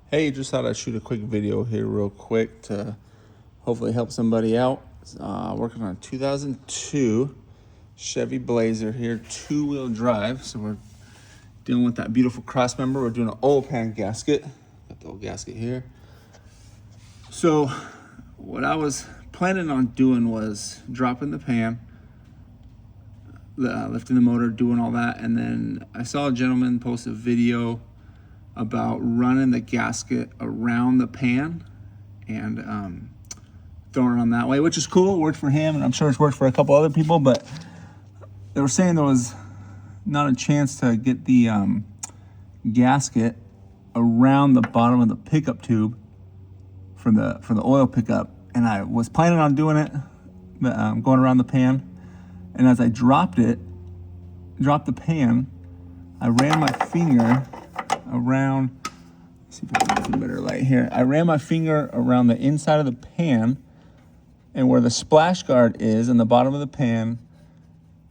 Hey, just thought I'd shoot a quick video here real quick to hopefully help somebody out. Working on a 2002 Chevy Blazer here, two-wheel drive. So we're dealing with that beautiful cross member. We're doing an oil pan gasket. Got the old gasket here. So what I was planning on doing was dropping the pan, lifting the motor, doing all that. And then I saw a gentleman post a video about running the gasket around the pan and throwing it on that way, which is cool. It worked for him, and I'm sure it's worked for a couple other people, but they were saying there was not a chance to get the gasket around the bottom of the pickup tube for the oil pickup. And I was planning on doing it, going around the pan. And as I dropped the pan, I ran my finger around, let's see if I can get a better light here. I ran my finger around the inside of the pan and where the splash guard is in the bottom of the pan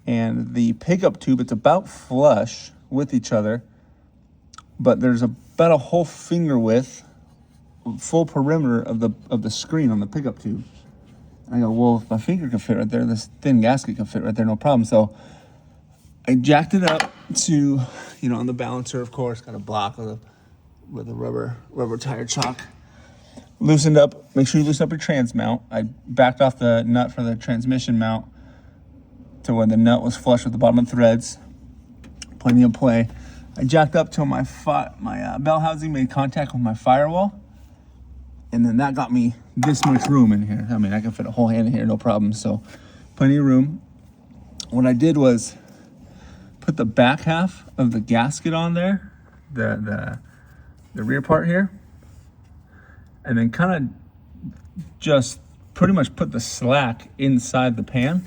and the pickup tube, it's about flush with each other, but there's about a whole finger width, full perimeter of the screen on the pickup tube. And I go, well, if my finger can fit right there, this thin gasket can fit right there, no problem. So I jacked it up to, on the balancer, of course, got a block with a rubber tire chock. Loosened up, make sure you loosen up your trans mount. I backed off the nut for the transmission mount to where the nut was flush with the bottom of the threads. Plenty of play. I jacked up till my bell housing made contact with my firewall. And then that got me this much room in here. I mean, I can fit a whole hand in here, no problem. So plenty of room. What I did was put the back half of the gasket on there, the rear part here, and then kind of just pretty much put the slack inside the pan.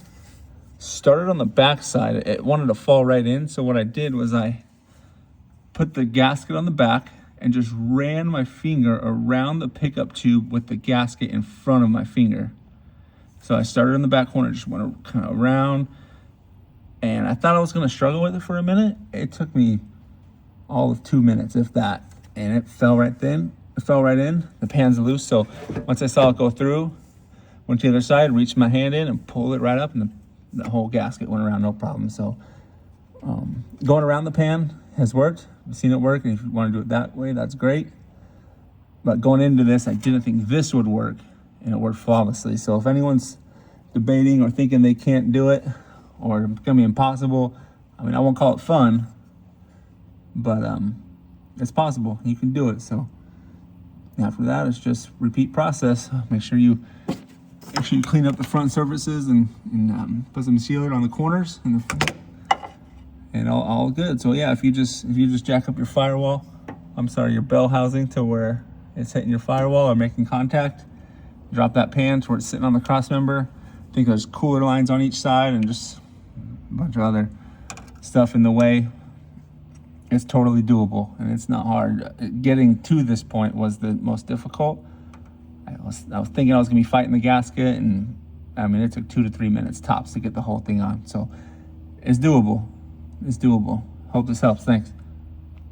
Started on the back side. It wanted to fall right in, so what I did was I put the gasket on the back and just ran my finger around the pickup tube with the gasket in front of my finger. So I started in the back corner, just went kind of around, and I thought I was gonna struggle with it for a minute. It took me all of 2 minutes, if that, and it fell right in. The pan's loose, so once I saw it go through, went to the other side, reached my hand in and pulled it right up, and the whole gasket went around, no problem. So going around the pan has worked. I've seen it work, and if you want to do it that way, that's great. But going into this, I didn't think this would work, and it worked flawlessly. So if anyone's debating or thinking they can't do it, or it's gonna be impossible, I mean, I won't call it fun, but it's possible. You can do it. So after that, it's just repeat process. Make sure you clean up the front surfaces and put some sealer on the corners and all good. So yeah, if you just jack up your your bell housing to where it's hitting your firewall or making contact, drop that pan to where it's sitting on the cross member. I think there's cooler lines on each side and just a bunch of other stuff in the way. It's totally doable, and it's not hard. Getting to this point was the most difficult. I was thinking I was gonna be fighting the gasket, and I mean, it took 2 to 3 minutes tops to get the whole thing on. So it's doable. Hope this helps. Thanks.